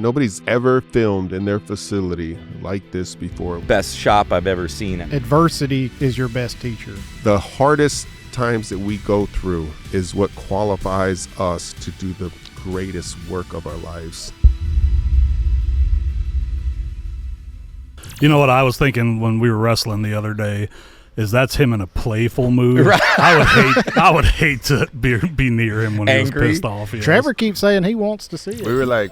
Nobody's ever filmed in their facility like this before. Best shop I've ever seen. Adversity is your best teacher. The hardest times that we go through is what qualifies us to do the greatest work of our lives. You know what I was thinking when we were wrestling the other day is that's him in a playful mood. Right. I would hate to be near him when Angry. he was pissed off. Yes. Trevor keeps saying he wants to see it. We were like,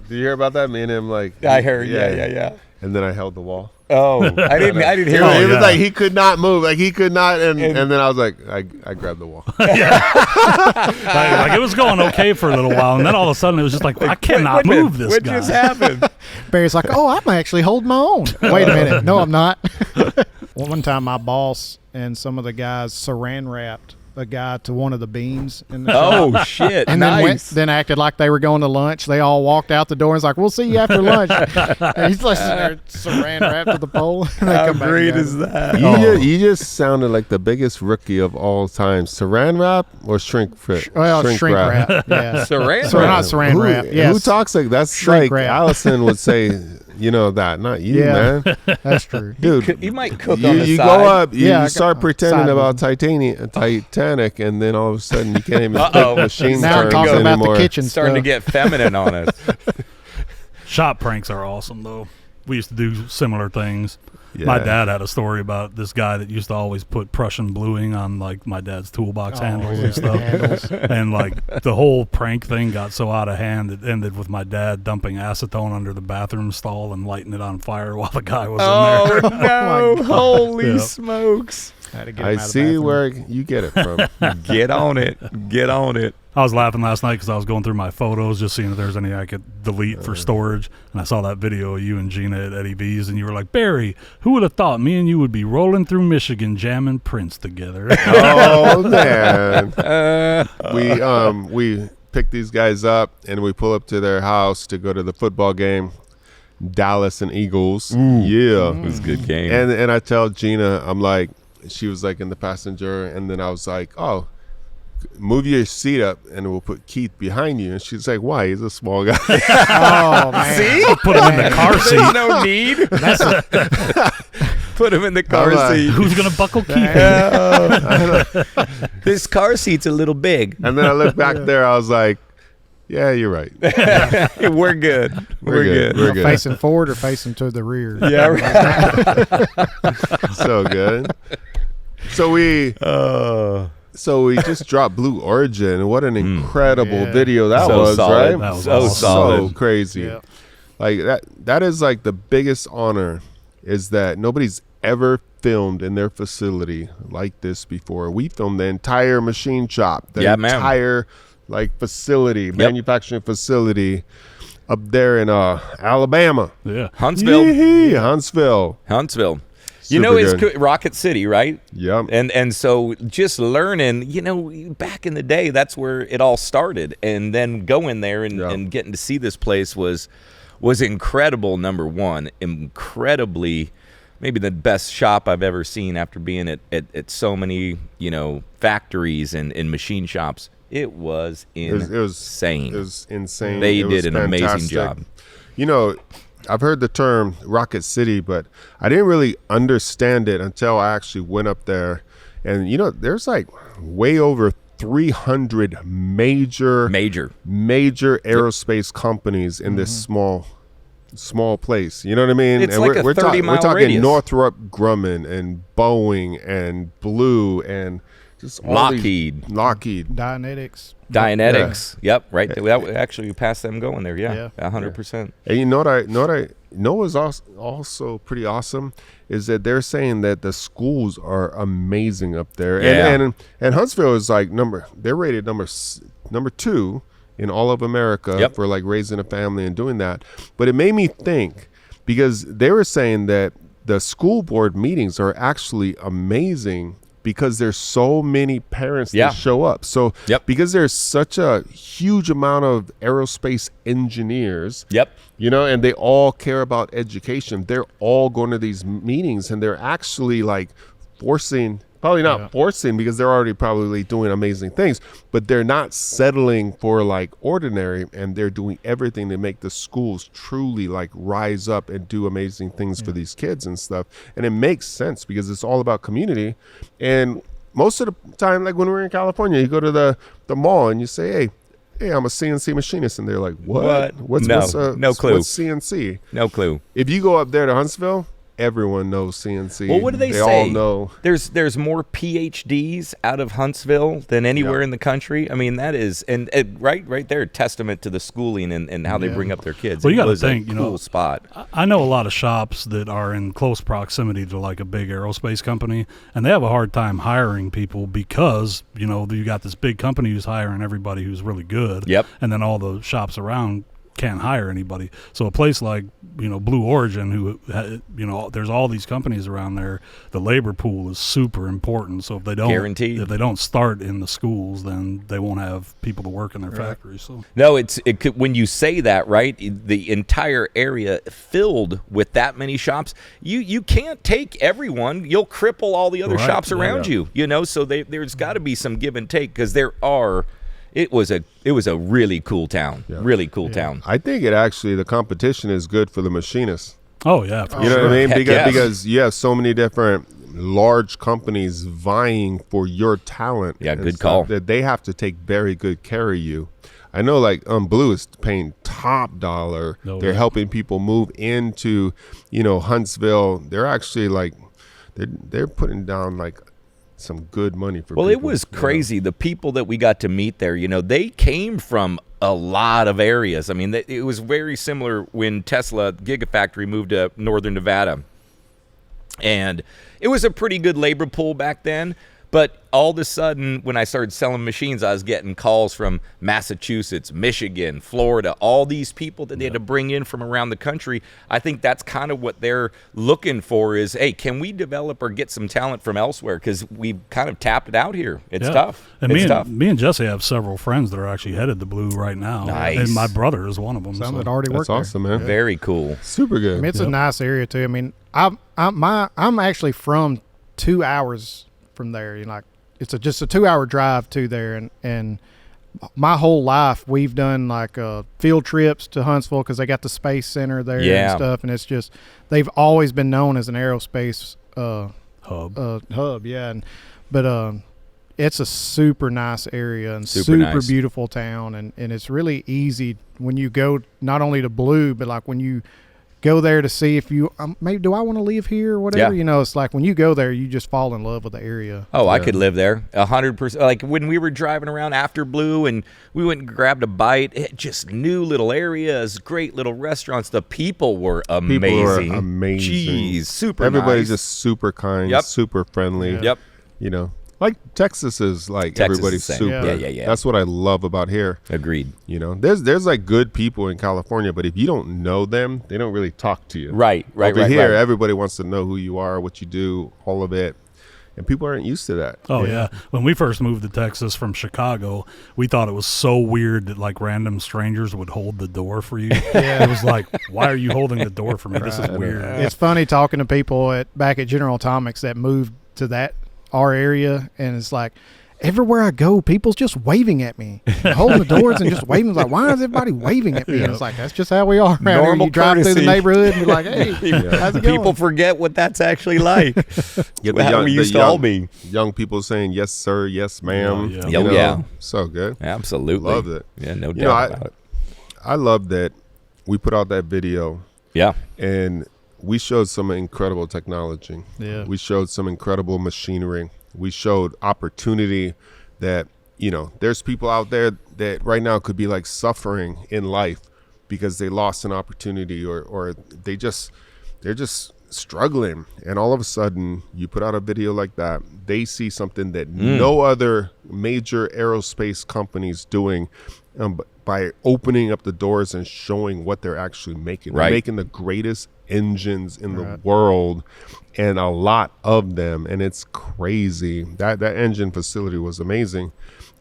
did you hear about that? Me and him, like, I heard, yeah. And then I held the wall. Oh, I didn't hear Oh, that. It was yeah. like he could not move, like he could not, and then I was like, I grabbed the wall. Like, it was going okay for a little while, and then all of a sudden it was just like I cannot Wait a minute, move this what guy. just happened? Barry's like, oh, I'm actually holding my own. Wait a minute. No, I'm not. One time my boss and some of the guys saran wrapped a guy to one of the beams in the shop. Oh shit! And nice. then acted like they were going to lunch. They all walked out the door and was like, we'll see you after lunch. And he's like sitting there saran wrapped to the pole. And they How come back great together. is that? You just sounded like the biggest rookie of all time. Saran wrap or shrink wrap? Well, shrink wrap. Yeah. Saran So wrap. not saran wrap. Who Yes. talks like that's Shrink like wrap. Allison would say, you know that, not you, Yeah. man. That's true. Dude, You might cook you, on the you side. go up, you, Yeah, I you start got- pretending side about Titanic, and then all of a sudden you can't even Uh-oh. think machine Now I'm terms talking about anymore. the kitchen Starting to stuff. get feminine on us. Shop pranks are awesome, though. We used to do similar things. Yeah. My dad had a story about this guy that used to always put Prussian bluing on like my dad's toolbox handles and stuff. Handles. And like the whole prank thing got so out of hand, it ended with my dad dumping acetone under the bathroom stall and lighting it on fire while the guy was in there. no! Holy Yeah. smokes! Had to get him I out of the see bathroom. where you get it from. Get on it! Get on it! I was laughing last night because I was going through my photos just seeing if there's any I could delete for storage. And I saw that video of you and Gina at Eddie V's, and you were like, Barry, who would have thought me and you would be rolling through Michigan jamming Prince together? Oh man, we pick these guys up and we pull up to their house to go to the football game, Dallas and Eagles. Yeah, It was a good game. and I tell Gina, I'm like, she was like in the passenger, and then I was like, oh, move your seat up and we'll put Keith behind you. And she's like, why? He's a small guy. Oh, man. See? Put him in the car seat. There's no need. Put him in the car I'm like, seat. Who's going to buckle Keith in? This car seat's a little big. And then I look back there, I was like, yeah, you're right. We're good. We're good. We're good. Facing forward or facing to the rear? Yeah, right. So good. So we just dropped Blue Origin. What an incredible Yeah. video that So was, solid. right? That was So awesome. solid. So crazy. Yeah. Like that is like the biggest honor, is that nobody's ever filmed in their facility like this before. We filmed the entire machine shop, the Yeah, man. entire like facility, manufacturing facility up there in Alabama. Yeah. Huntsville. Yee-hee, Huntsville. You know, Super it's good. Rocket City, right? Yep. And so just learning, you know, back in the day, that's where it all started. And then going there and getting to see this place was incredible. Number one, incredibly, maybe the best shop I've ever seen after being at so many, you know, factories and machine shops. It was insane. It was insane. They It was did an amazing fantastic. job. You know, I've heard the term Rocket City, but I didn't really understand it until I actually went up there. And, you know, there's like way over 300 major aerospace companies in this small place. You know what I mean? It's and like a we're 30-mile talking radius. Northrop Grumman and Boeing and Blue and just all Lockheed. Lockheed. Dianetics. Dianetics. Yep, right. That actually, we passed them going there. Yeah, Yeah. 100%. And you know what I know was also pretty awesome is that they're saying that the schools are amazing up there. Yeah. And Huntsville is like they're rated number 2 in all of America for like raising a family and doing that. But it made me think, because they were saying that the school board meetings are actually amazing because there's so many parents that show up. So because there's such a huge amount of aerospace engineers, you know, and they all care about education, they're all going to these meetings and they're actually like forcing Probably not forcing, because they're already probably doing amazing things, but they're not settling for like ordinary, and they're doing everything to make the schools truly like rise up and do amazing things for these kids and stuff. And it makes sense because it's all about community. And most of the time, like when we're in California, you go to the mall and you say, hey, I'm a CNC machinist. And they're like, what? No clue. What's CNC? No clue. If you go up there to Huntsville, everyone knows CNC. Well, what do they say? All know. There's more PhDs out of Huntsville than anywhere in the country. I mean, that is, and right there, testament to the schooling and how they bring up their kids. Well, you got to think, you cool know, spot. I know a lot of shops that are in close proximity to like a big aerospace company, and they have a hard time hiring people because, you know, you got this big company who's hiring everybody who's really good. Yep. And then all the shops around can't hire anybody. So a place like, you know, Blue Origin, who, you know, there's all these companies around there, the labor pool is super important. So if they don't start in the schools, then they won't have people to work in their factories. So no, it could, when you say that, right, the entire area filled with that many shops, you can't take everyone. You'll cripple all the other shops around you, you know, so there's got to be some give and take, because it was a really cool town. Really cool town. I think the competition is good for the machinists. Oh yeah, for you know sure. what I mean? Heck Because you have so many different large companies vying for your talent. Yeah, good call. That they have to take very good care of you. I know, like Blue is paying top dollar. They're helping people move into, you know, Huntsville. They're actually like, they're putting down like some good money for people. It was crazy. The people that we got to meet there, you know, they came from a lot of areas. I mean, it was very similar when Tesla Gigafactory moved to Northern Nevada. And it was a pretty good labor pool back then. But all of a sudden, when I started selling machines, I was getting calls from Massachusetts, Michigan, Florida, all these people that they had to bring in from around the country. I think that's kind of what they're looking for is, hey, can we develop or get some talent from elsewhere? Because we've kind of tapped it out here. It's tough. And it's tough. me and Jesse have several friends that are actually headed to Blue right now. Nice. And my brother is one of them. Some that already work That's awesome, there. man. Very cool. Super good. I mean, it's a nice area too. I mean, I'm actually from 2 hours from there. You know, like it's just a 2 hour drive to there, and my whole life we've done like field trips to Huntsville because they got the space center there and stuff, and it's just they've always been known as an aerospace hub. Yeah, but it's a super nice area and super nice. Beautiful town, and it's really easy when you go not only to Blue, but like when you go there to see if you maybe do I want to live here or whatever. You know, it's like when you go there, you just fall in love with the area. Oh, I could live there 100%. Like when we were driving around after Blue and we went and grabbed a bite, just new little areas, great little restaurants. The people were amazing. Jeez, super Everybody's nice. just super kind, super friendly. Yep. You know, like Texas is like Texas everybody's is the same. super. Yeah. That's what I love about here. Agreed. You know, there's like good people in California, but if you don't know them, they don't really talk to you. Right. Over here, everybody wants to know who you are, what you do, all of it. And people aren't used to that. Oh, yeah. When we first moved to Texas from Chicago, we thought it was so weird that, like, random strangers would hold the door for you. It was like, why are you holding the door for me? This is weird. It's funny talking to people back at General Atomics that moved to our area, and it's like, everywhere I go, people's just waving at me, holding the doors and just waving. Like, why is everybody waving at me? And it's like, that's just how we are around here. Normal You drive through the courtesy. neighborhood and you're like, hey, how's it going? People forget what that's actually like. Yeah, We used to all be. Young people saying, yes, sir, yes, ma'am. Yeah. You Oh, know, yeah. So good. Absolutely. Loved it. Yeah, no doubt You know, about it. I love that we put out that video Yeah. and we showed some incredible technology. Yeah. We showed some incredible machinery. We showed opportunity that, you know, there's people out there that right now could be like suffering in life because they lost an opportunity or they're just struggling. And all of a sudden you put out a video like that, they see something that no other major aerospace company's doing by opening up the doors and showing what they're actually making. Right. They're making the greatest engines in the world, and a lot of them, and it's crazy. That engine facility was amazing,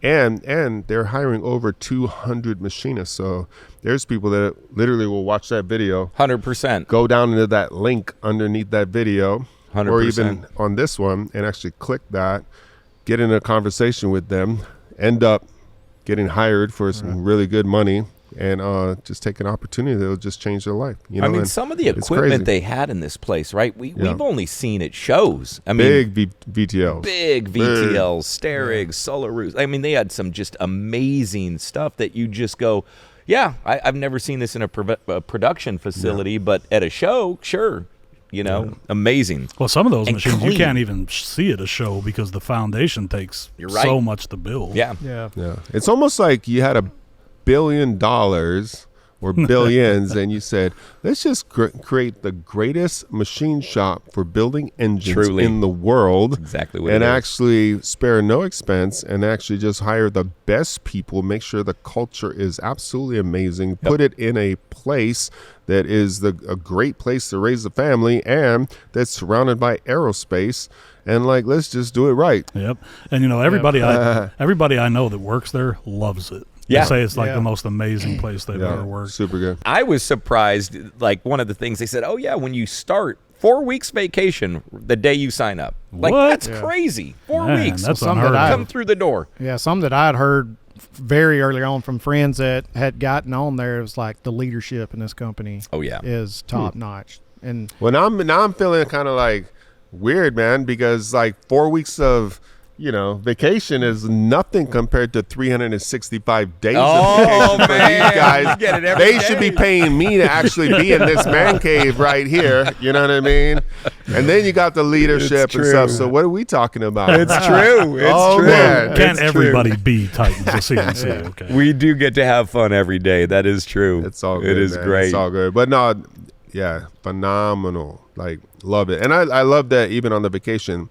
and they're hiring over 200 machinists. So there's people that literally will watch that video, 100%. go down into that link underneath that video, 100%. or even on this one, and actually click that, get in a conversation with them, end up getting hired for some really good money, and just take an opportunity that will just change their life. You know, I mean, and some of the it's equipment crazy. they had in this place, right? We've only seen it shows. I mean, Big VTLs. big VTLs, Steregs, Solaroos. I mean, they had some just amazing stuff that you just go, yeah, I've never seen this in a production facility, but at a show, sure. You know, amazing. Well, some of those And machines clean. you can't even see at a show because the foundation takes You're right. so much to build. Yeah. Yeah. Yeah, it's almost like you had $1 billion or billions, and you said, let's just create the greatest machine shop for building engines Truly. in the world. Exactly what and it is. actually spare no expense and actually just hire the best people, make sure the culture is absolutely amazing, put it in a place that is a great place to raise a family and that's surrounded by aerospace, and like, let's just do it right. Yep. And you know, everybody I know that works there loves it. Yeah. They say it's like Yeah. the most amazing place they've ever Yeah, worked. super good. I was surprised. Like, one of the things they said, oh, yeah, when you start 4 weeks vacation the day you sign up. Like, What? that's Yeah. crazy. 4 Man, weeks. that's Something unheard that of. Come through the door. Yeah, some that I'd heard very early on from friends that had gotten on there. It was like the leadership in this company Oh, yeah. is top notch. And Well, now I'm feeling kind of like weird, man, because like 4 weeks of vacation is nothing compared to 365 days Oh, of vacation for man. these guys. You get it every They should day. be paying me to actually be in this man cave right here. You know what I mean? And then you got the leadership and stuff. So what are we talking about? true. It's Oh, true. man. Can't It's everybody be Titans of CNC? Okay. We do get to have fun every day. That is true. It's all good. It is man. great. It's all good. But no, yeah, phenomenal. Like, love it. And I love that even on the vacation,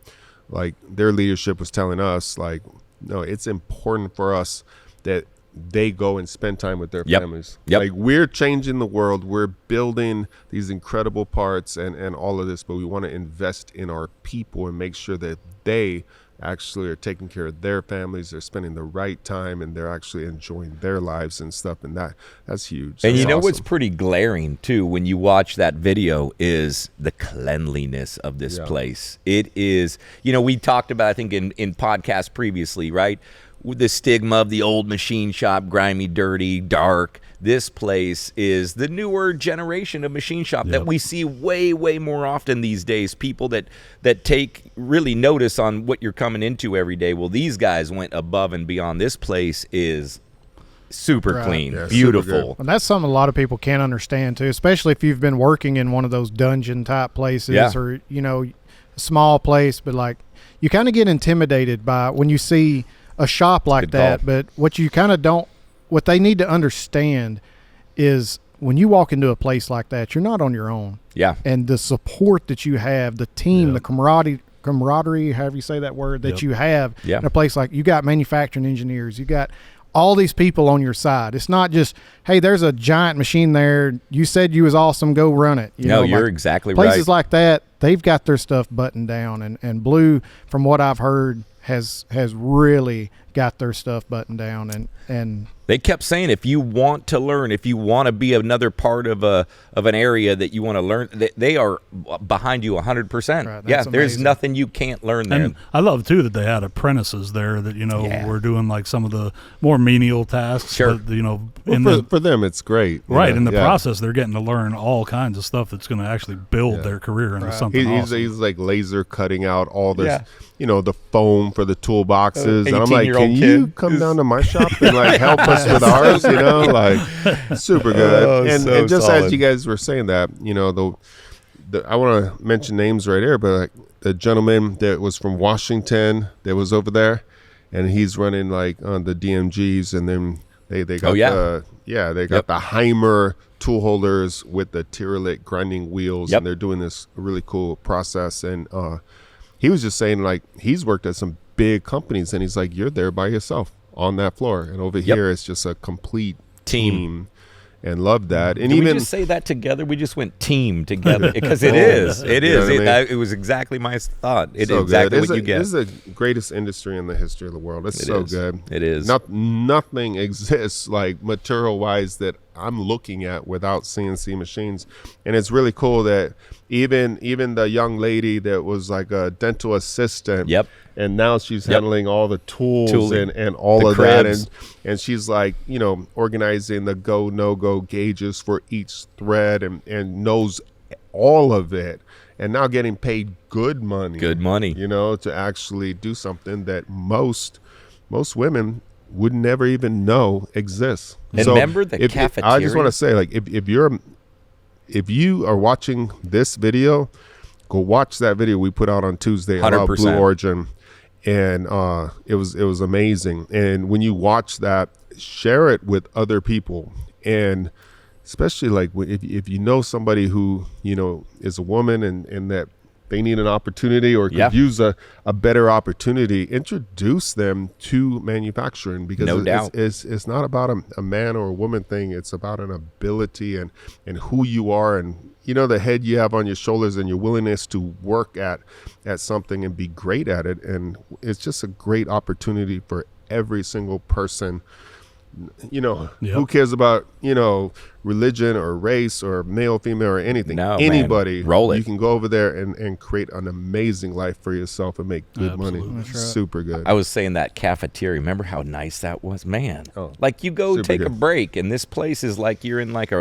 like, their leadership was telling us, like, no, it's important for us that they go and spend time with their Yep. families. Yep. Like, we're changing the world. We're building these incredible parts and all of this, but we want to invest in our people and make sure that they actually are taking care of their families. They're spending the right time and they're actually enjoying their lives and stuff. And that's huge. And That's you know what's awesome. pretty glaring too when you watch that video is the cleanliness of this Yeah. place. It is, we talked about, I think in podcasts previously, right? With the stigma of the old machine shop, grimy, dirty, dark. This place is the newer generation of machine shop that we see way, way more often these days. People that take really notice on what you're coming into every day. Well, these guys went above and beyond. This place is super Right. clean, Yeah, super beautiful. And that's something a lot of people can't understand too, especially if you've been working in one of those dungeon type places Yeah. or, a small place, but like you kind of get intimidated by when you see a shop like Good that. call. But what you kind of what they need to understand is when you walk into a place like that, you're not on your own. Yeah. And the support that you have, the team, the camaraderie, however you say that word, that you have Yeah. in a place like, you got manufacturing engineers, you got all these people on your side. It's not just, hey, there's a giant machine there. You said you was awesome. Go run it. No, you're like, exactly places right. like that, they've got their stuff buttoned down, and Blue, from what I've heard, has really got their stuff buttoned down, and They kept saying, if you want to learn, if you want to be another part of an area that you want to learn, they are behind you 100%. Right, Yeah, that's there's amazing. nothing you can't learn there. And I love too that they had apprentices there that Yeah. were doing like some of the more menial tasks. Sure. But, Well, in for them, it's great. you right know? in the Yeah. process, they're getting to learn all kinds of stuff that's going to actually build their career into something He's awesome. he's like laser cutting out all this, Yeah. the foam for the toolboxes. And I'm like, 18-year-old can you kid come is- down to my shop and like help us with ours? Like super good. Oh, and so just solid. as you guys were saying that, the I want to mention names right here, but like the gentleman that was from Washington that was over there, and he's running like on the DMGs, and then they got Oh, yeah. they got the Heimer tool holders with the Tyrolit grinding wheels, Yep. and they're doing this really cool process. And he was just saying like he's worked at some big companies, and he's like, you're there by yourself on that floor, and over Yep. here it's just a complete Team. team. And love that. And Did even we just say that together? We just went team together because it is. It You know is. what I mean? It was exactly my thought. It is so exactly good. what you get. This is the greatest industry in the history of the world. It's It so is. good. It is. Nothing exists like material wise that I'm looking at without CNC machines. And it's really cool that even the young lady that was like a dental assistant, Yep. and now she's handling all the tools Tooling. and all The of cribs. that, and she's like, you know, organizing the go no go gauges for each thread, and knows all of it, and now getting paid good money, you know, to actually do something that most women would never even know exists. And remember the cafeteria? I just want to say, like, if you are watching this video, go watch that video we put out on Tuesday about 100%. Blue Origin, and it was amazing. And when you watch that, share it with other people, and especially like if you know somebody who, you know, is a woman and that they need an opportunity or could use a better opportunity, introduce them to manufacturing, because No doubt. it's not about a man or a woman thing. It's about an ability and who you are, and, you know, the head you have on your shoulders and your willingness to work at something and be great at it. And it's just a great opportunity for every single person. You know, who cares about, you know, religion or race or male, female, or anything? No, anybody, man. Roll it. You can go over there and create an amazing life for yourself and make good money. That's right. Super good. I was saying that cafeteria. Remember how nice that was, man? Oh, like you go super take a good. break, and this place is like you're in like I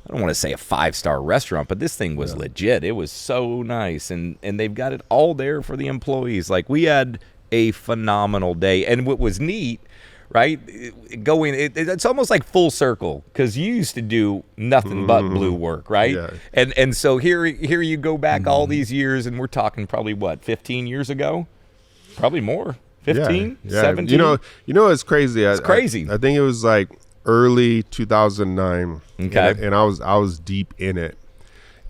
don't want to say a 5-star restaurant, but this thing was legit. It was so nice, and they've got it all there for the employees. Like, we had a phenomenal day, and what was neat, right? It's almost like full circle, because you used to do nothing but blue work, right? Yeah. And so here you go back all these years, and we're talking probably what, 15 years ago, probably more, 15, 17. You know, it's crazy. It's crazy. I think it was like early 2009. Okay. and I was deep in it,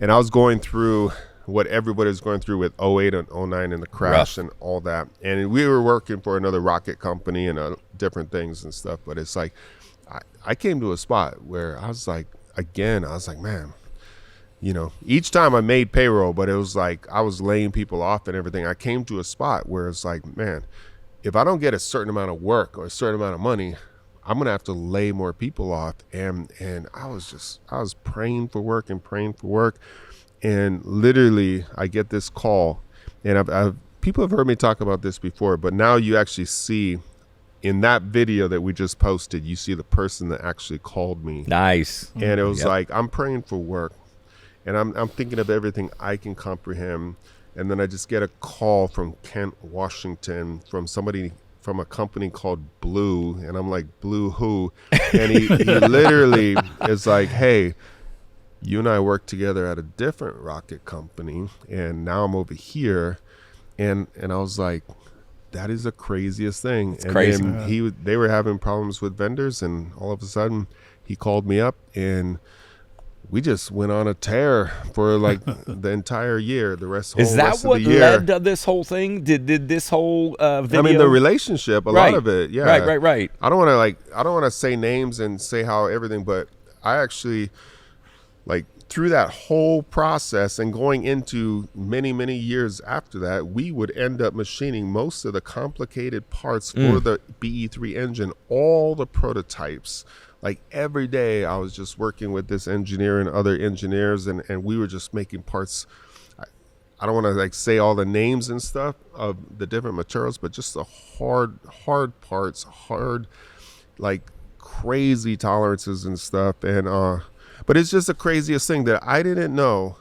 and I was going through what everybody's going through with 08 and 09 and the crash and all that. And we were working for another rocket company and different things and stuff. But it's like, I came to a spot where I was like, man, you know, each time I made payroll, but it was like I was laying people off and everything. I came to a spot where it's like, man, if I don't get a certain amount of work or a certain amount of money, I'm going to have to lay more people off. And I was praying for work. And literally, I get this call, and people have heard me talk about this before, but now you actually see in that video that we just posted, you see the person that actually called me. Nice. And it was like, I'm praying for work, and I'm thinking of everything I can comprehend. And then I just get a call from Kent, Washington, from somebody from a company called Blue. And I'm like, Blue who? And he literally is like, hey, you and I worked together at a different rocket company, and now I'm over here. And I was like, that is the craziest thing. It's crazy. Then they were having problems with vendors, and all of a sudden he called me up, and we just went on a tear for like the entire year, the rest Is that rest what of the year. led to this whole thing? Did this whole video? I mean, the relationship, a lot of it, yeah. Right. I don't want to say names and say how everything, but I actually, like, through that whole process and going into many, many years after that, we would end up machining most of the complicated parts for the BE3 engine, all the prototypes. Like, every day I was just working with this engineer and other engineers, and we were just making parts. I don't want to like say all the names and stuff of the different materials, but just the hard parts, like crazy tolerances and stuff. And but it's just the craziest thing that I didn't know.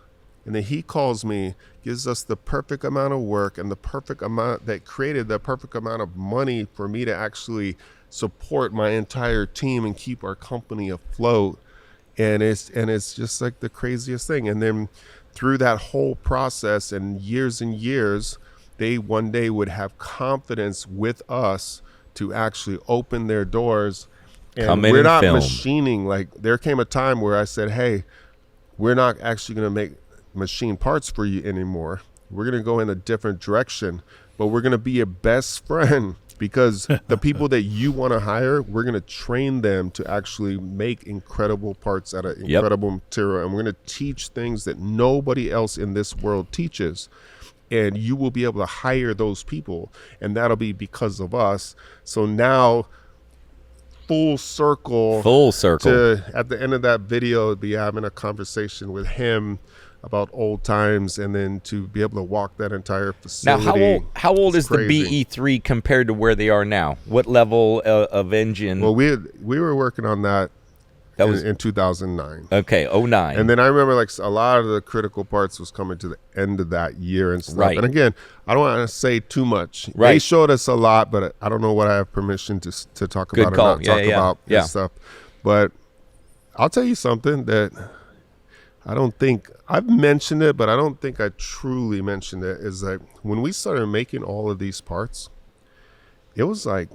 And then he calls me, gives us the perfect amount of work and the perfect amount that created the perfect amount of money for me to actually support my entire team and keep our company afloat. And it's just like the craziest thing. And then through that whole process and years, they one day would have confidence with us to actually open their doors. And we're not machining. Like, there came a time where I said, hey, we're not actually going to machine parts for you anymore. We're going to go in a different direction, but we're going to be your best friend, because the people that you want to hire, we're going to train them to actually make incredible parts out of incredible material. And we're going to teach things that nobody else in this world teaches. And you will be able to hire those people, and that'll be because of us. So now full circle. To at the end of that video, be having a conversation with him about old times, and then to be able to walk that entire facility. Now, how old is crazy. The BE3 compared to where they are now? What level of engine? Well, we were working on that was in 2009. Okay, 09. And then I remember like a lot of the critical parts was coming to the end of that year and stuff. Right. And again, I don't want to say too much. Right. They showed us a lot, but I don't know what I have permission to talk Good about call. or not talk about and stuff. But I'll tell you something that I don't think I've mentioned it, but I don't think I truly mentioned it, is that when we started making all of these parts, it was like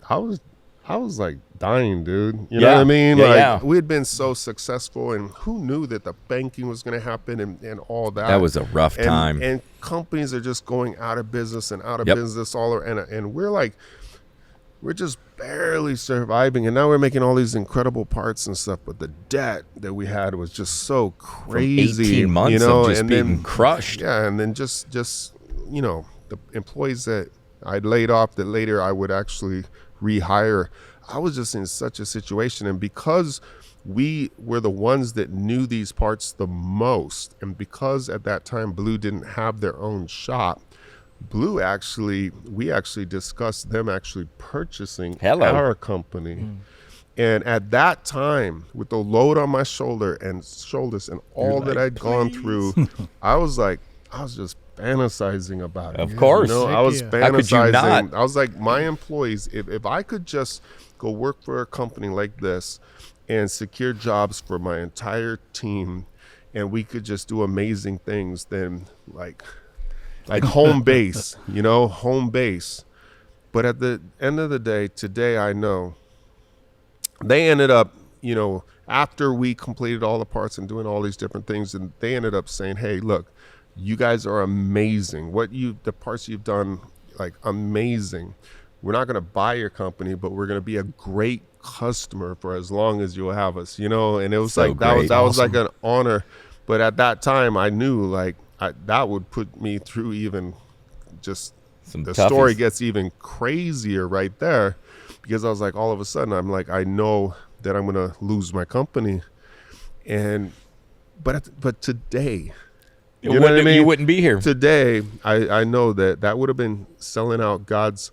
I was like dying, dude. You know what I mean? We had been so successful, and who knew that the banking was going to happen and all that. That was a rough time. And companies are just going out of business and out of business all around, and we're just barely surviving, and now we're making all these incredible parts and stuff, but the debt that we had was just so crazy. 18 months of just being crushed. Yeah, and then just the employees that I'd laid off that later I would actually rehire, I was just in such a situation. And because we were the ones that knew these parts the most, and because at that time Blue didn't have their own shop, we actually discussed them actually purchasing our company. And at that time, with the load on my shoulders and all that I'd gone through, I was just fantasizing about it. Of course. I was fantasizing. How could you not? I was like, my employees, if I could just go work for a company like this and secure jobs for my entire team, and we could just do amazing things, then like home base, home base. But at the end of the day, today I know they ended up, after we completed all the parts and doing all these different things, and they ended up saying, hey, look, you guys are amazing. The parts you've done, like, amazing. We're not going to buy your company, but we're going to be a great customer for as long as you'll have us, and it was so like, that was like an honor. But at that time I knew like that would put me through even just the story gets even crazier right there, because I was like, all of a sudden I'm like, I know that I'm going to lose my company. But today, you know what I mean? You wouldn't be here. Today, I know that would have been selling out God's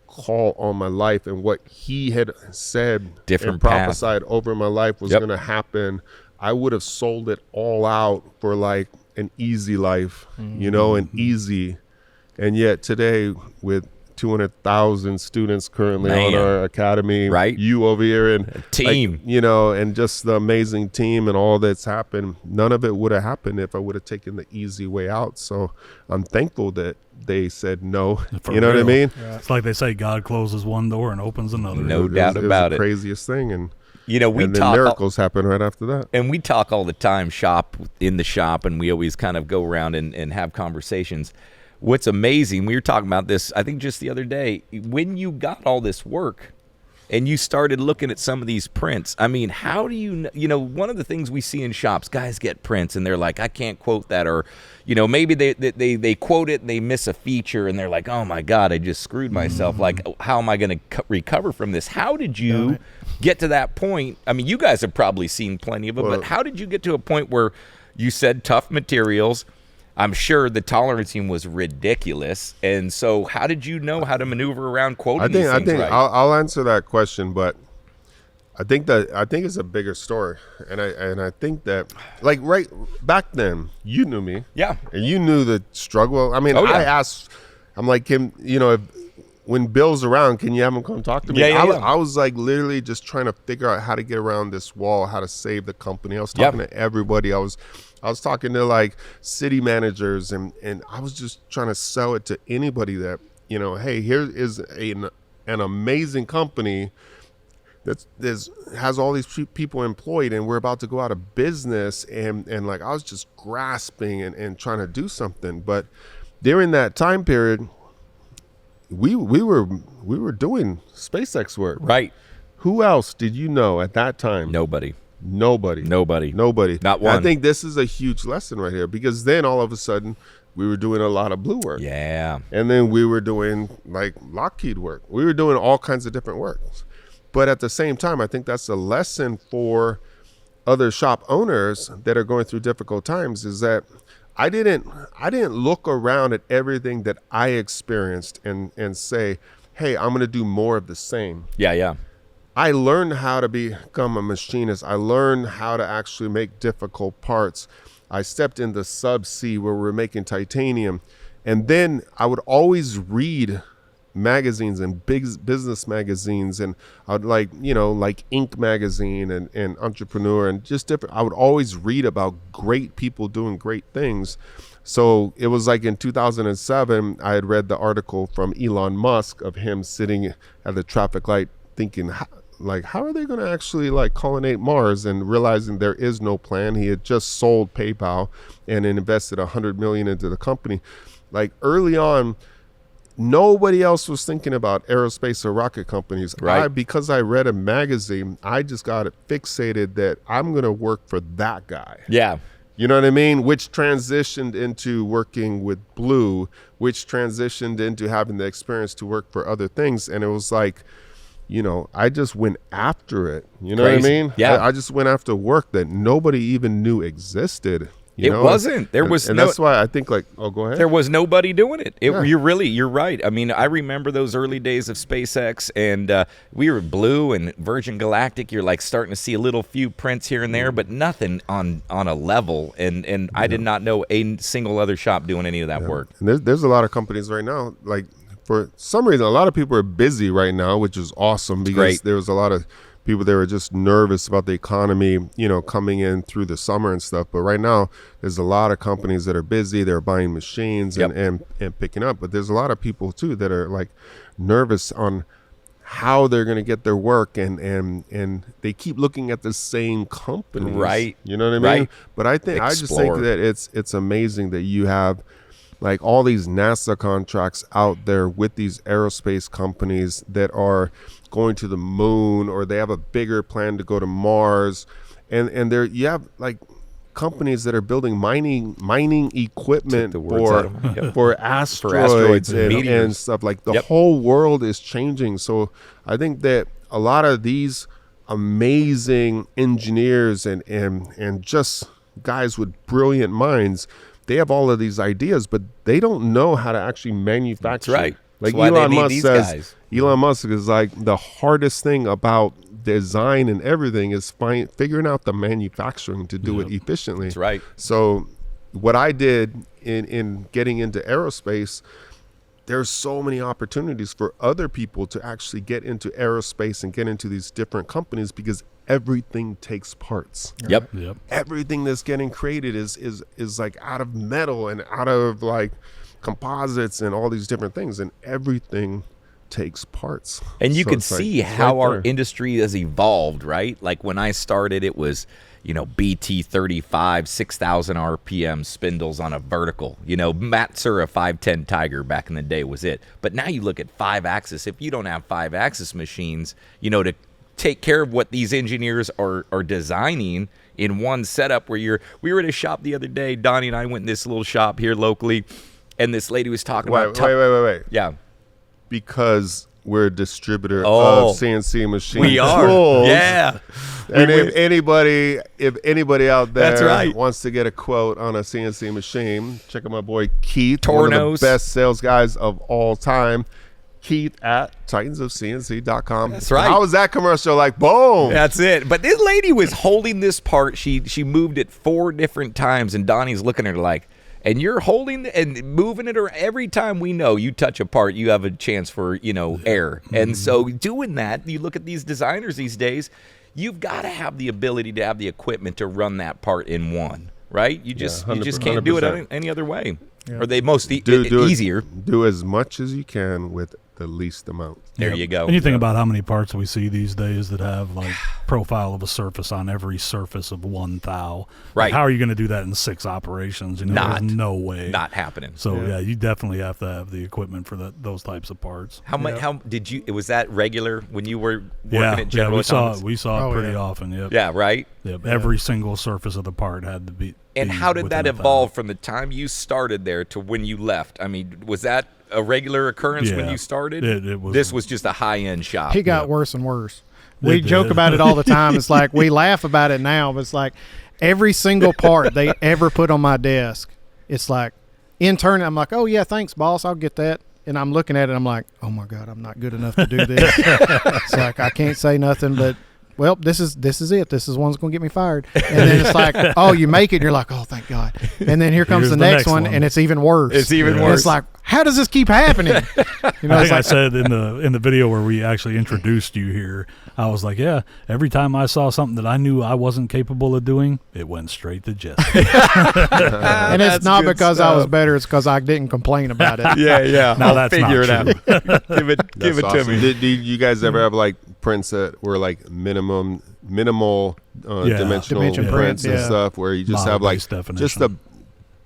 call on my life, and what he had said and prophesied over my life was going to happen. I would have sold it all out for like an easy life, and easy. And yet today, with 200,000 students currently on our academy, right? You over here and a team, and just the amazing team and all that's happened. None of it would have happened if I would have taken the easy way out. So I'm thankful that they said no. What I mean? Yeah. It's like they say, God closes one door and opens another. No doubt about it. Craziest thing. And we talk, miracles happen right after that. And we talk all the time, in the shop, and we always kind of go around and have conversations. What's amazing, we were talking about this, I think just the other day, when you got all this work and you started looking at some of these prints, I mean, how do you one of the things we see in shops, guys get prints and they're like, I can't quote that, or, maybe they quote it and they miss a feature and they're like, oh my God, I just screwed myself. Like, how am I going to recover from this? How did you get to that point? I mean, you guys have probably seen plenty of it, but how did you get to a point where you said tough materials? I'm sure the tolerancing was ridiculous, and so how did you know how to maneuver around quoting these things? I think I'll answer that question, but I think it's a bigger story, and I think that like right back then you knew me, yeah, and you knew the struggle. I mean, I asked, I'm like, when Bill's around, can you have him come talk to me? I was like literally just trying to figure out how to get around this wall, how to save the company. I was talking to everybody. I was talking to like city managers, and I was just trying to sell it to anybody that, hey, here is an amazing company that has all these people employed, and we're about to go out of business. And like, I was just grasping and trying to do something. But during that time period, we were doing SpaceX work. Right. Who else did you know at that time? Nobody. Not one. I think this is a huge lesson right here, because then all of a sudden we were doing a lot of Blue work. Yeah. And then we were doing like Lockheed work. We were doing all kinds of different works. But at the same time, I think that's a lesson for other shop owners that are going through difficult times, is that I didn't look around at everything that I experienced and say, hey, I'm going to do more of the same. Yeah. I learned how to become a machinist. I learned how to actually make difficult parts. I stepped into subsea where we're making titanium. And then I would always read magazines and big business magazines, and I would like Inc. magazine and Entrepreneur and just different. I would always read about great people doing great things. So it was like in 2007, I had read the article from Elon Musk of him sitting at the traffic light thinking, how are they going to actually like colonate Mars, and realizing there is no plan. He had just sold PayPal and invested $100 million into the company. Like early on, nobody else was thinking about aerospace or rocket companies. Right. Because I read a magazine, I just got it fixated that I'm going to work for that guy. Yeah. You know what I mean? Which transitioned into working with Blue, which transitioned into having the experience to work for other things. And it was like, I just went after it. You know Crazy. What I mean? Yeah. I just went after work that nobody even knew existed. It wasn't. There was and no. that's why I think go ahead. There was nobody doing it. Yeah. You're right. I mean, I remember those early days of SpaceX, and we were Blue and Virgin Galactic. You're like starting to see a little few prints here and there, but nothing on a level. And I did not know a single other shop doing any of that work. And there's a lot of companies right now, like for some reason, a lot of people are busy right now, which is awesome because there was a lot of people that were just nervous about the economy, coming in through the summer and stuff. But right now, there's a lot of companies that are busy. They're buying machines and picking up. But there's a lot of people, too, that are like nervous on how they're going to get their work. And they keep looking at the same companies. Right. You know what I mean? Right. But I just think that it's amazing that you have like all these NASA contracts out there with these aerospace companies that are going to the moon, or they have a bigger plan to go to Mars, and you have like companies that are building mining equipment for asteroids and stuff. Like the whole world is changing. So I think that a lot of these amazing engineers and just guys with brilliant minds, they have all of these ideas, but they don't know how to actually manufacture. That's right. Like That's why Elon they need Musk these says, guys. Elon Musk is like the hardest thing about design and everything is figuring out the manufacturing to do it efficiently. That's right. So what I did in getting into aerospace, there's so many opportunities for other people to actually get into aerospace and get into these different companies because everything takes parts. Yep. Everything that's getting created is like out of metal and out of like composites and all these different things, and everything takes parts. And you So can it's like, see it's how right our there. industry has evolved, right? Like when I started, it was, BT 35, 6,000 RPM spindles on a vertical. Matsura 510 Tiger back in the day was it. But now you look at 5-axis. If you don't have 5-axis machines, to take care of what these engineers are designing in one setup where we were at a shop the other day. Donnie and I went in this little shop here locally, and this lady was talking about... Wait. Yeah. Because we're a distributor Oh. of CNC machines. We are. tools. Yeah. And if anybody out there That's right. wants to get a quote on a CNC machine, check out my boy Keith, one of Tornos. the best sales guys of all time. Keith at titansofcnc.com. That's right. How was that commercial? Like, boom. That's it. But this lady was holding this part. She moved it 4 different times, and Donnie's looking at her like, and you're holding and moving it, or every time we know you touch a part, you have a chance for, error. And so doing that, you look at these designers these days, you've got to have the ability to have the equipment to run that part in one, right? You just can't do it any other way. Yeah. Or they most Do easier. Do as much as you can with the least amount. There you go. And you think about how many parts we see these days that have like profile of a surface on every surface of one thou. Right. Like, how are you going to do that in 6 operations? There's no way. Not happening. So yeah, you definitely have to have the equipment for those types of parts. How much? How did you? Was that regular when you were working at General we saw Atomics? we saw Oh, it pretty yeah. often. Yep. Yeah, right. Yep. Every single surface of the part had to be. And be how did that within a thou. evolve from the time you started there to when you left? I mean, was that a regular occurrence when Yeah. you started? It was. This was just a high-end shop. He got worse and worse. We joke about it all the time. It's like we laugh about it now, but it's like every single part they ever put on my desk, it's like intern. I'm like, oh yeah, thanks, boss. I'll get that. And I'm looking at it. I'm like, oh my God, I'm not good enough to do this. It's like I can't say nothing, but. Well, this is it. This is one's going to get me fired. And then it's like, oh, you make it. And you're like, oh, thank God. And then here comes the next one, and it's even worse. It's even And worse. it's like, how does this keep happening? You know, I it's think I like, said in the video where we actually introduced you here, I was like, yeah, every time I saw something that I knew I wasn't capable of doing, it went straight to Jesse. and it's That's not good because I was stuff. better. It's because I didn't complain about it. Yeah. No, I'll that's figure it not out. give it That's to awesome. me. Did you guys ever have like prints that were like minimal Yeah. dimensional Dimension prints print, and yeah. stuff where you just have like Model-based just definition.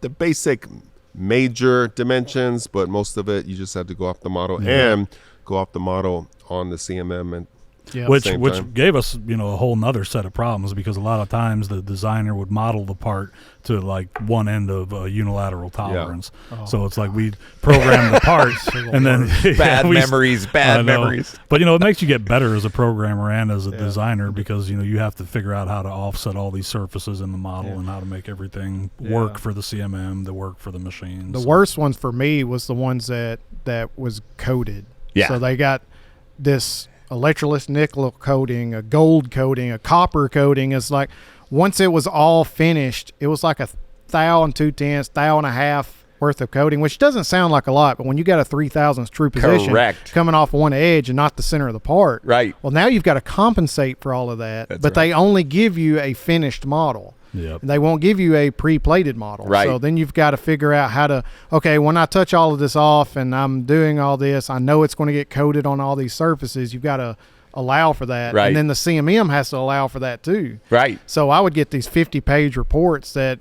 the basic major dimensions, but most of it you just had to go off the model Yeah. and go off the model on the CMM and Yeah. which same which time. gave us a whole nother set of problems because a lot of times the designer would model the part to like one end of a unilateral tolerance. Oh, So it's like we program the part and then Bad we- memories. I Bad know. memories. But it makes you get better as a programmer and as a designer because you have to figure out how to offset all these surfaces in the model and how to make everything work for the CMM, to work for the machines. The worst ones for me was the ones that was coated. Yeah. So they got this electrolytic nickel coating, a gold coating, a copper coating. It's like once it was all finished, it was like 1,000, 2/10, 1,500 worth of coating, which doesn't sound like a lot, but when you got a 3,000th true position Correct. coming off one edge and not the center of the part, Right. well, now you've got to compensate for all of that. That's but they only give you a finished model. Yep. They won't give you a pre-plated model. Right. So then you've got to figure out how to, okay, when I touch all of this off and I'm doing all this, I know it's going to get coated on all these surfaces. You've got to allow for that. Right. And then the CMM has to allow for that too. Right. So I would get these 50-page reports that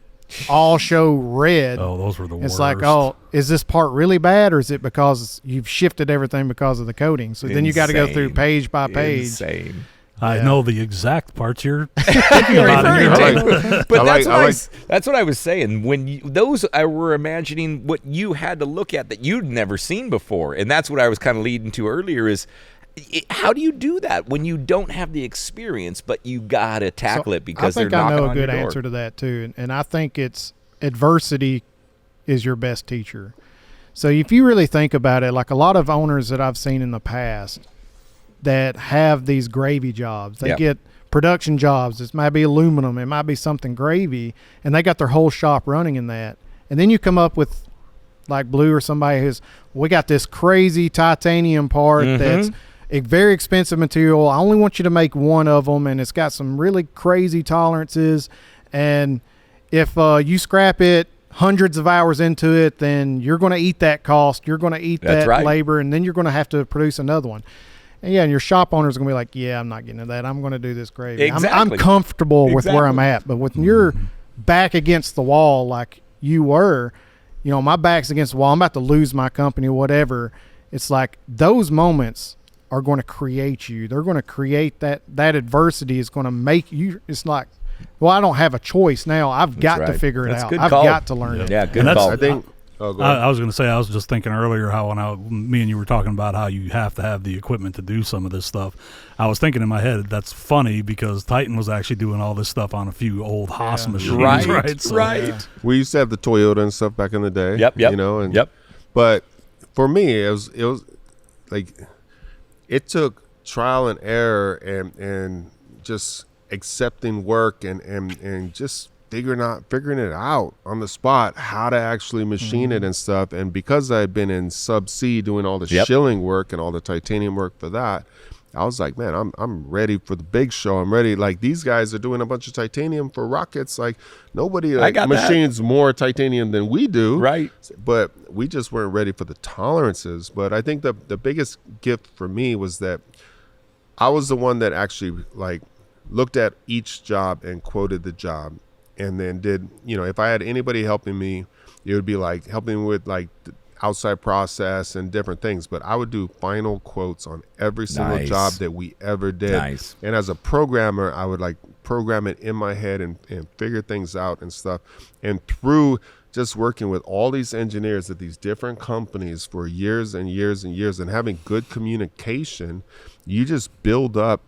all show red. Oh, those were the worst. It's like, oh, is this part really bad or is it because you've shifted everything because of the coating? So then you got to go through Insane. page by page. Insane. I yeah. know the exact parts you're thinking about in your Referring head. to. But I that's what I was saying. When those, I were imagining what you had to look at that you'd never seen before, and that's what I was kind of leading to earlier. Is how do you do that when you don't have the experience, but you gotta tackle it because I think they're I knocking know a on your good door? answer to that too, and I think it's adversity is your best teacher. So if you really think about it, like a lot of owners that I've seen in the past that have these gravy jobs, they Yep. get production jobs. It might be aluminum, it might be something gravy, and they got their whole shop running in that. And then you come up with like Blue or somebody who's, we got this crazy titanium part that's a very expensive material. I only want you to make one of them, and it's got some really crazy tolerances. And if you scrap it hundreds of hours into it, then you're going to eat that cost. You're going to eat That's that right. labor, and then you're going to have to produce another one. And yeah, and your shop owner's going to be like, yeah, I'm not getting to that. I'm going to do this gravy. I'm Exactly. comfortable with where I'm Exactly. at. But when you're back against the wall like you were, my back's against the wall, I'm about to lose my company, whatever. It's like those moments are going to create you. They're going to create that adversity is going to make you. It's like, well, I don't have a choice now. I've got to right. figure it That's a out. good I've call. got to learn it. Yeah, good And that's- call. I think go ahead. I was going to say, I was just thinking earlier how me and you were talking about how you have to have the equipment to do some of this stuff. I was thinking in my head, that's funny because Titan was actually doing all this stuff on a few old Haas machines, Right. right? So, Right. We used to have the Toyota and stuff back in the day. Yep. And Yep. But for me, it was like it took trial and error and just accepting work and just figuring it out on the spot how to actually machine it and stuff. And because I had been in subsea doing all the Yep. shilling work and all the titanium work for that, I was like, man, I'm ready for the big show. I'm ready. Like these guys are doing a bunch of titanium for rockets. Like nobody I got that. machines more titanium than we do. Right. But we just weren't ready for the tolerances. But I think the biggest gift for me was that I was the one that actually like looked at each job and quoted the job, and then did, if I had anybody helping me, it would be like helping with like the outside process and different things. But I would do final quotes on every single Nice. job that we ever did. Nice. And as a programmer, I would like program it in my head and figure things out and stuff. And through just working with all these engineers at these different companies for years and years and years and having good communication, you just build up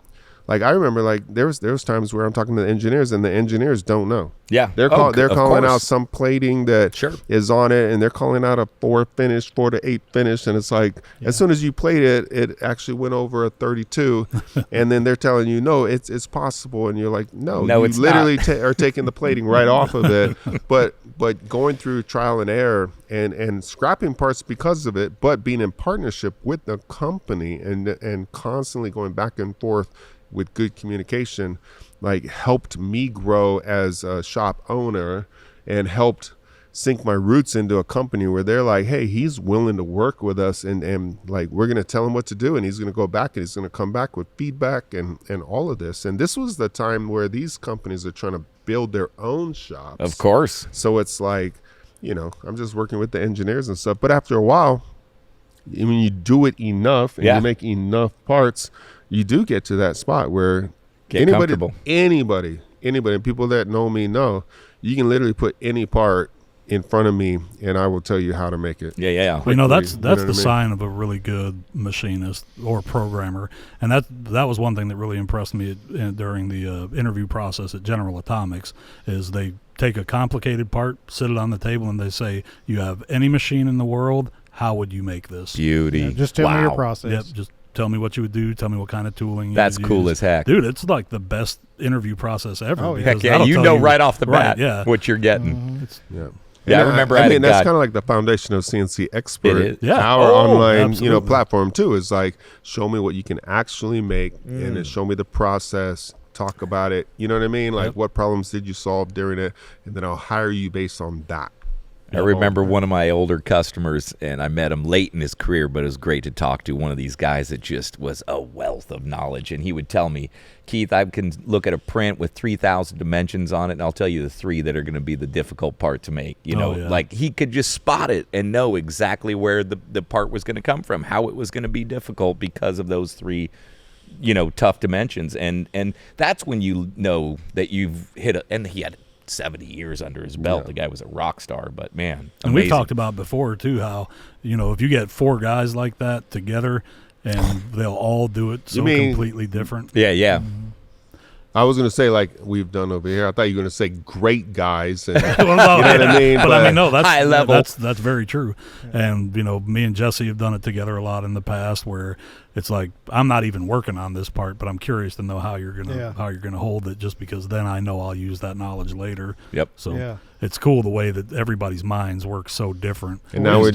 like I remember like there was times where I'm talking to the engineers and the engineers don't know. Yeah. They're calling out some plating that Sure. is on it, and they're calling out a 4 to 8 finish, and it's like as soon as you plate it, it actually went over a 32, and then they're telling you no, it's possible, and you're like no, you it's literally are taking the plating right off of it, but going through trial and error and scrapping parts because of it, but being in partnership with the company and constantly going back and forth with good communication, like helped me grow as a shop owner and helped sink my roots into a company where they're like, hey, he's willing to work with us and like we're going to tell him what to do, and he's going to go back and he's going to come back with feedback and all of this. And this was the time where these companies are trying to build their own shops. Of course. So it's like, I'm just working with the engineers and stuff. But after a while, when you do it enough and you make enough parts, you do get to that spot where anybody, people that know me know, you can literally put any part in front of me and I will tell you how to make it. Yeah. Well, that's the sign of a really good machinist or programmer, and that was one thing that really impressed me during the interview process at General Atomics. Is they take a complicated part, sit it on the table, and they say, "You have any machine in the world? How would you make this?" Beauty. Yeah, just tell me your process. Yep, just tell me what you would do. Tell me what kind of tooling. That's you would cool use. as heck, dude. It's like the best interview process ever. Oh, yeah. Heck yeah, that'll you tell know right off the bat what you're getting. Mm-hmm. Yeah. Yeah, I remember. I mean, that's kind of like the foundation of CNC Expert. Yeah. Our online, absolutely. platform too is like, show me what you can actually make, and then show me the process. Talk about it. You know what I mean? Like, what problems did you solve during it, and then I'll hire you based on that. I remember one of my older customers, and I met him late in his career, but it was great to talk to one of these guys that just was a wealth of knowledge. And he would tell me, Keith, I can look at a print with 3,000 dimensions on it, and I'll tell you the 3 that are going to be the difficult part to make. Like he could just spot it and know exactly where the part was going to come from, how it was going to be difficult because of those 3 tough dimensions. And that's when you know that you've hit and he had 70 years under his belt. The guy was a rock star, but man, amazing. And we've talked about before too how if you get 4 guys like that together and they'll all do it completely different. Yeah. Mm-hmm. I was going to say like we've done over here. I thought you were going to say great guys. And, Well, no, you know what I mean? But I mean, no, that's high level. That's very true. And me and Jesse have done it together a lot in the past, where it's like I'm not even working on this part, but I'm curious to know how you're gonna hold it, just because then I know I'll use that knowledge later. Yep. So it's cool the way that everybody's minds work so different. And now we're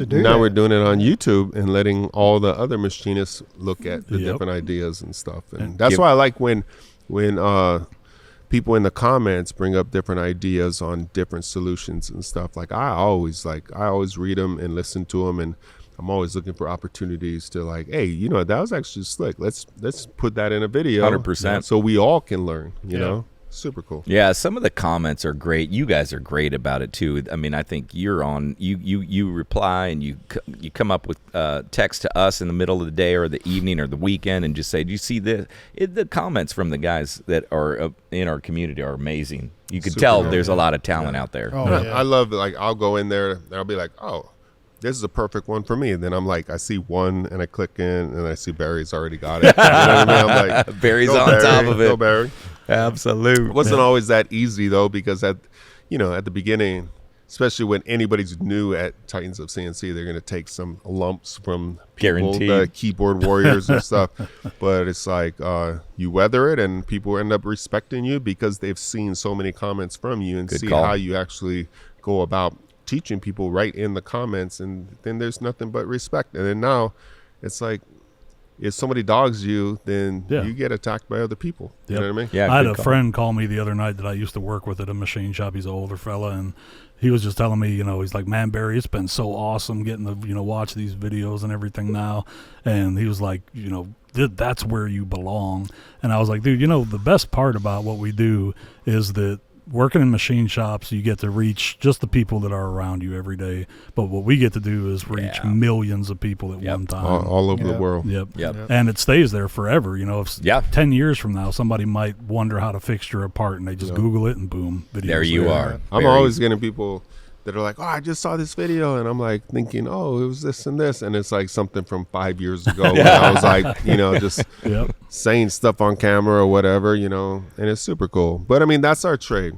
doing it on YouTube and letting all the other machinists look at the different ideas and stuff. And that's why I like when people in the comments bring up different ideas on different solutions and stuff. Like I always read them and listen to them, and I'm always looking for opportunities to like, hey, that was actually slick. Let's put that in a video, 100%, so we all can learn. You know, super cool. Yeah, some of the comments are great. You guys are great about it too. I mean, I think you're on. You reply and you come up with text to us in the middle of the day or the evening or the weekend and just say, "Do you see this?" The comments from the guys that are in our community are amazing. You can tell there's a lot of talent out there. Oh, I love it. Like I'll go in there and I'll be like, oh, this is a perfect one for me. And then I'm like, I see one and I click in and I see Barry's already got it. You know what I mean? I'm like, Barry's go on Barry, top of it. Go Barry. Absolutely. It wasn't always that easy though, because at the beginning, especially when anybody's new at Titans of CNC, they're going to take some lumps from people, the keyboard warriors and stuff. But it's like you weather it, and people end up respecting you because they've seen so many comments from you and see how you actually go about teaching people right in the comments, and then there's nothing but respect. And then now it's like, if somebody dogs you, then you get attacked by other people. You know what I mean? Yeah, I had a friend call me the other night that I used to work with at a machine shop. He's an older fella, and he was just telling me, he's like, "Man, Barry, it's been so awesome getting to, watch these videos and everything now." And he was like, that's where you belong. And I was like, dude, the best part about what we do is that working in machine shops, you get to reach just the people that are around you every day. But what we get to do is reach millions of people at one time. All over the world. Yep. And it stays there forever. If 10 years from now, somebody might wonder how to fixture a part, and they just Google it and boom, video. There you are. I'm always getting people that are like, oh, I just saw this video, and I'm like thinking, oh, it was this and this, and it's like something from 5 years ago when I was like, just saying stuff on camera or whatever, and it's super cool. But I mean, that's our trade.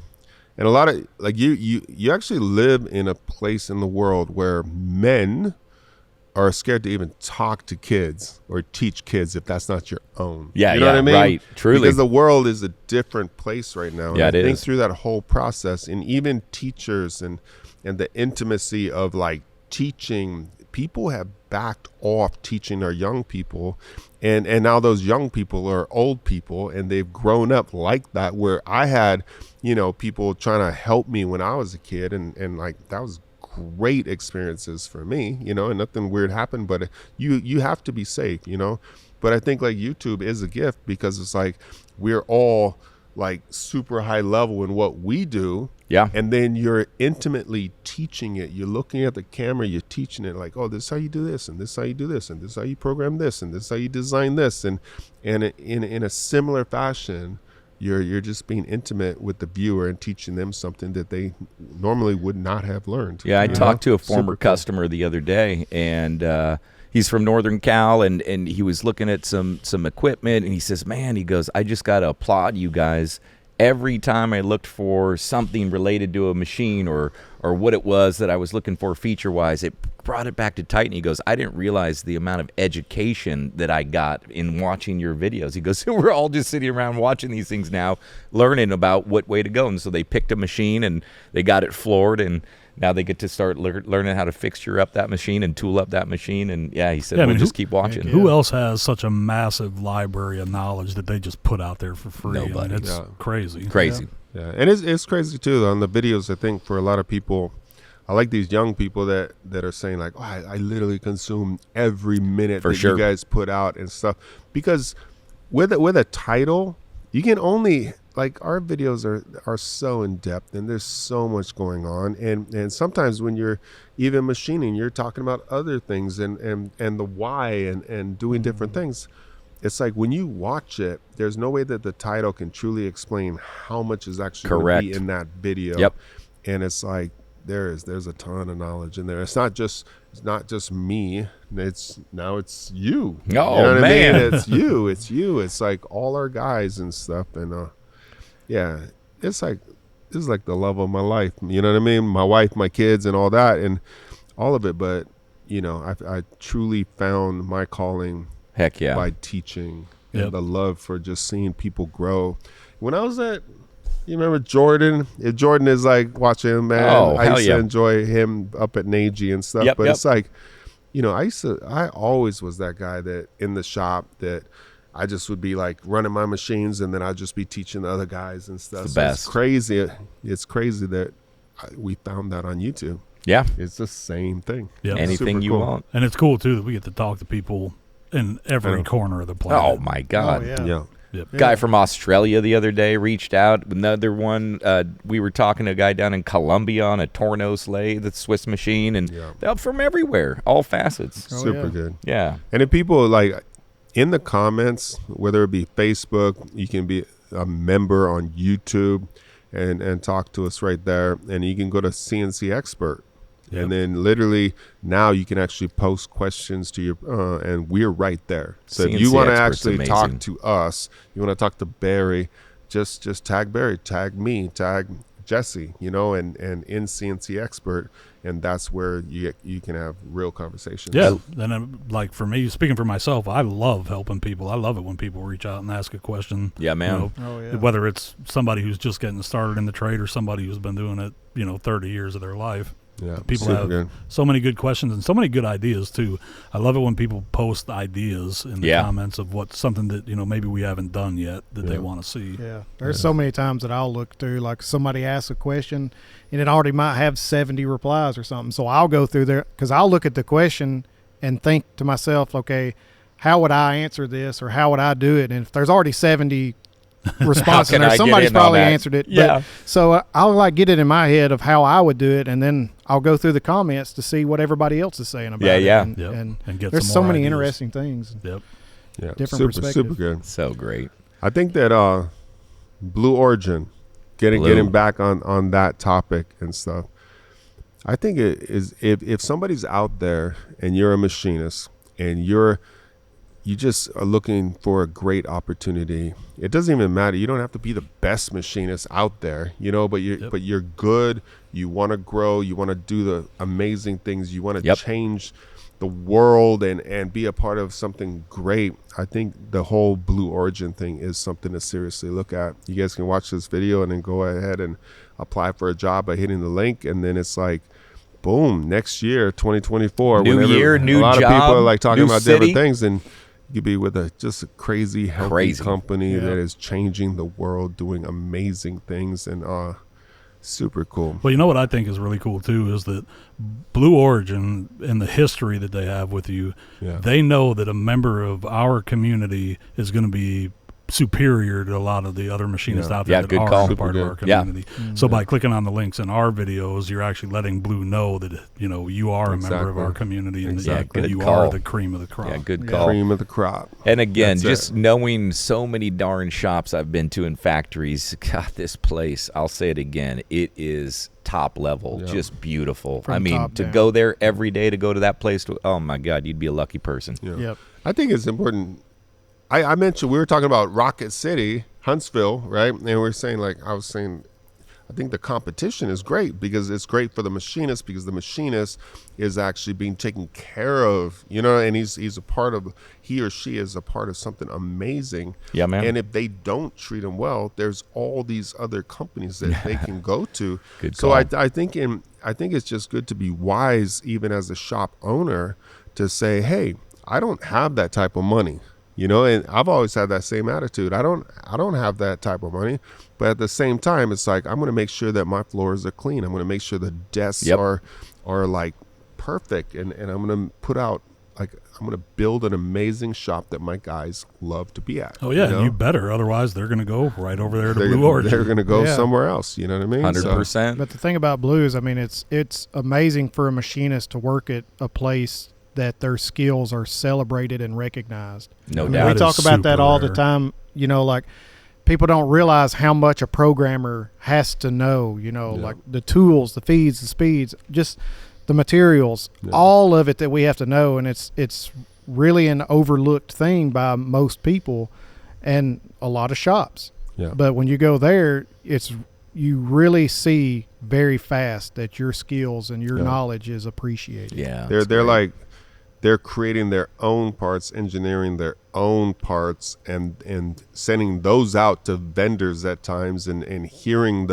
And a lot of like you actually live in a place in the world where men are scared to even talk to kids or teach kids if that's not your own. Yeah, you know what I mean? Right. Truly, because the world is a different place right now. Yeah, and it I think is. through that whole process, and even teachers and the intimacy of like teaching, people have backed off teaching our young people, and now those young people are old people, and they've grown up like that. Where I had, people trying to help me when I was a kid, and like that was great experiences for me, and nothing weird happened, but you have to be safe, but I think like YouTube is a gift because it's like we're all like super high level in what we do, and then you're intimately teaching it. You're looking at the camera, you're teaching it like, oh, this is how you do this, and this is how you do this, and this is how you program this, and this is how you design this, and in a similar fashion, you're just being intimate with the viewer and teaching them something that they normally would not have learned. Yeah, I talked to a former customer the other day, and he's from Northern Cal, and he was looking at some equipment, and he says, man, he goes, I just got to applaud you guys. Every time I looked for something related to a machine or what it was that I was looking for feature-wise, it brought it back to Titan. He goes, I didn't realize the amount of education that I got in watching your videos. He goes, we're all just sitting around watching these things now, learning about what way to go. And so they picked a machine, and they got it floored, and now they get to start learning how to fixture up that machine and tool up that machine. And he said, we'll just keep watching. Who else has such a massive library of knowledge that they just put out there for free? Nobody. I mean, it's crazy. Yeah, and it's crazy too on the videos. I think for a lot of people, I like these young people that are saying like, oh, I literally consume every minute that you guys put out and stuff, because with a title, you can only, like, our videos are so in depth, and there's so much going on, and sometimes when you're even machining, you're talking about other things and the why and doing different things. It's like when you watch it, there's no way that the title can truly explain how much is actually going to be in that video. Yep. And it's like there's a ton of knowledge in there. It's not just me. It's you. Oh, you know what man. I mean? It's you. It's like all our guys and stuff. And it's like this is like the love of my life. You know what I mean? My wife, my kids, and all that, and all of it. But I truly found my calling. Heck yeah. By teaching and the love for just seeing people grow. When I was you remember Jordan? If Jordan is like watching him, man, I used to enjoy him up at Nagy and stuff. But it's like, I always was that guy that in the shop that I just would be like running my machines, and then I'd just be teaching the other guys and stuff. It's the best. It's crazy. It's crazy that we found that on YouTube. Yeah. It's the same thing. Yeah. Anything you want. And it's cool too that we get to talk to people in every corner of the planet. Oh my God. Oh, yeah. Yep. Guy from Australia the other day reached out. Another one, we were talking to a guy down in Colombia on a Tornos lathe, the Swiss machine, and they're from everywhere, all facets. Super good. Yeah. And if people like in the comments, whether it be Facebook, you can be a member on YouTube and talk to us right there. And you can go to CNC Expert. Yep. And then literally now you can actually post questions to your and we're right there. So CNC if you want to Expert's actually amazing. talk to us, you want to talk to Barry, just tag Barry, tag me, tag Jesse, and in CNC Expert, and that's where you can have real conversations. Yeah, and like for me, speaking for myself, I love helping people. I love it when people reach out and ask a question. Yeah, man. Whether it's somebody who's just getting started in the trade or somebody who's been doing it, 30 years of their life. Yeah, people have so many good questions and so many good ideas too. I love it when people post ideas in the comments of what's something that maybe we haven't done yet that they want to see. Yeah, there's so many times that I'll look through, like somebody asks a question and it already might have 70 replies or something. So I'll go through there because I'll look at the question and think to myself, okay, how would I answer this or how would I do it? And if there's already 70 responses in there, somebody's probably answered it. Yeah. So I'll get it in my head of how I would do it, and then I'll go through the comments to see what everybody else is saying about it. And get there's some so more many ideas. interesting things. Yep. Yeah, different perspectives. Super good. So great. I think that Blue Origin, getting back on that topic and stuff. I think it is if somebody's out there and you're a machinist and you just are looking for a great opportunity. It doesn't even matter. You don't have to be the best machinist out there, but you're good. You want to grow. You want to do the amazing things. You want to change the world and be a part of something great. I think the whole Blue Origin thing is something to seriously look at. You guys can watch this video and then go ahead and apply for a job by hitting the link, and then it's like, boom, next year, 2024. New year, new job. A lot of people are like talking about city. different things, and you could be with just a crazy, healthy company that is changing the world, doing amazing things, and super cool. Well, you know what I think is really cool too is that Blue Origin and the history that they have with you, they know that a member of our community is going to be superior to a lot of the other machinists out there that are part of our community. So by clicking on the links in our videos, you're actually letting Blue know that you are a member of our community and that you are the cream of the crop. Yeah, good call. Cream of the crop. And again, just knowing so many darn shops I've been to and factories, God, this place, I'll say it again, it is top level, just beautiful. From to go there every day, to go to that place, oh my God, you'd be a lucky person. I think it's important. I mentioned, we were talking about Rocket City, Huntsville, right? And I was saying, I think the competition is great because it's great for the machinist, because the machinist is actually being taken care of, and he's a part of, he or she is a part of something amazing. Yeah, man. And if they don't treat him well, there's all these other companies that they can go to. Good so call. I think it's just good to be wise, even as a shop owner, to say, hey, I don't have that type of money. And I've always had that same attitude. I don't have that type of money, but at the same time, it's like, I'm going to make sure that my floors are clean. I'm going to make sure the desks are like perfect, and I'm going to put out, like, I'm going to build an amazing shop that my guys love to be at. Oh yeah, you better. Otherwise, they're going to go right over there to Blue Origin. They're going to go somewhere else. You know what I mean? 100%. But the thing about Blue is, it's amazing for a machinist to work at a place that their skills are celebrated and recognized. No doubt. We talk about that all the time. Like, people don't realize how much a programmer has to know, like the tools, the feeds, the speeds, just the materials, all of it that we have to know. And it's really an overlooked thing by most people and a lot of shops. Yeah. But when you go there, you really see very fast that your skills and your knowledge is appreciated. Yeah. They're creating their own parts, engineering their own parts, and sending those out to vendors at times, and hearing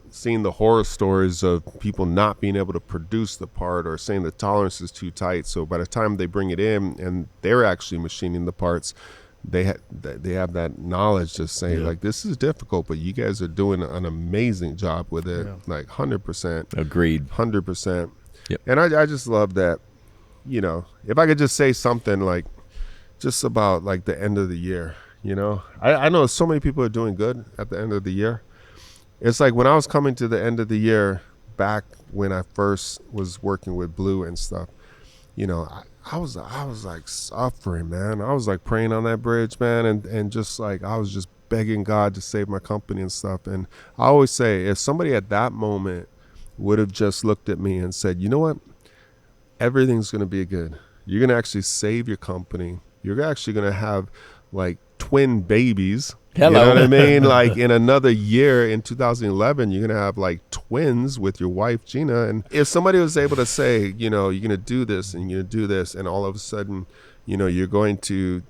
seeing the horror stories of people not being able to produce the part, or saying the tolerance is too tight. So by the time they bring it in and they're actually machining the parts, they have that knowledge to say, like, this is difficult, but you guys are doing an amazing job with it. Like 100%. Agreed. 100%. Yep. And I just love that. If I could just say something, like, just about, like, the end of the year, I know so many people are doing good at the end of the year. It's like when I was coming to the end of the year, back when I first was working with Blue and stuff, I was like suffering, man. I was like praying on that bridge, man, and just like, I was just begging God to save my company and stuff. And I always say, if somebody at that moment would have just looked at me and said, you know what? Everything's going to be good. You're going to actually save your company. You're actually going to have, like, twin babies. Hello. You know what I mean? Like, in another year, in 2011, you're going to have, like, twins with your wife, Gina. And if somebody was able to say, you're going to do this and you're going to do this, and all of a sudden, you're going to,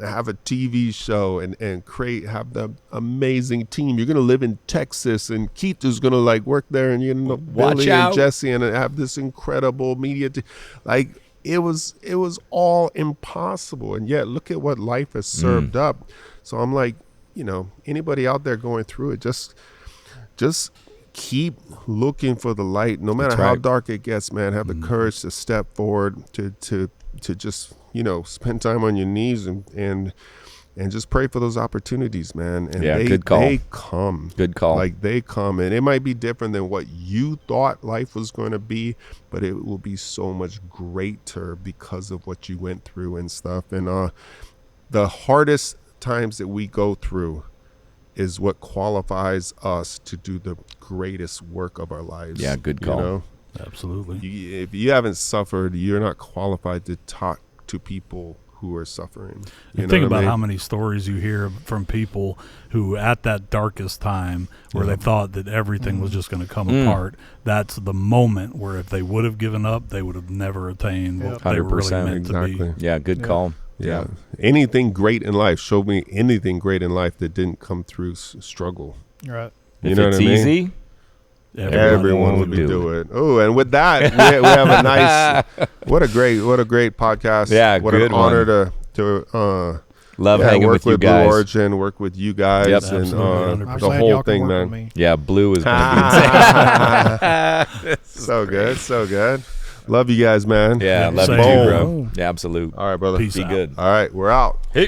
have a TV show and have the amazing team. You're gonna live in Texas, and Keith is gonna, like, work there, and Billy and Jesse, and have this incredible media like, it was all impossible, and yet look at what life has served up. So I'm like, anybody out there going through it, just keep looking for the light, no matter how dark it gets, man. Have the courage to step forward, to just spend time on your knees and just pray for those opportunities, man. And good call. They come. Good call. Like, they come, and it might be different than what you thought life was going to be, but it will be so much greater because of what you went through and stuff. And the hardest times that we go through is what qualifies us to do the greatest work of our lives. Yeah, good call. You know? Absolutely. If you haven't suffered, you're not qualified to talk to people who are suffering. And think about how many stories you hear from people who at that darkest time where they thought that everything was just going to come apart. That's the moment where if they would have given up, they would have never attained what they were really meant to be. Yeah, good call. Yeah. Anything great in life. Show me anything great in life that didn't come through struggle. Right. You If know it's what I mean? easy, Everyone would do it. Oh, and with that, we have a nice. What a great podcast. Yeah, what good an honor one. to love hanging work with you Blue guys. Origin, work with you guys, Yep. and Absolutely, I'm the glad whole y'all can thing, work with man. me. Yeah, Blue is going to be So good, so good. Love you guys, man. Yeah, love you Same. too, bro. Yeah, absolute. All right, brother. Peace Be out. good. All right, we're out. Hey.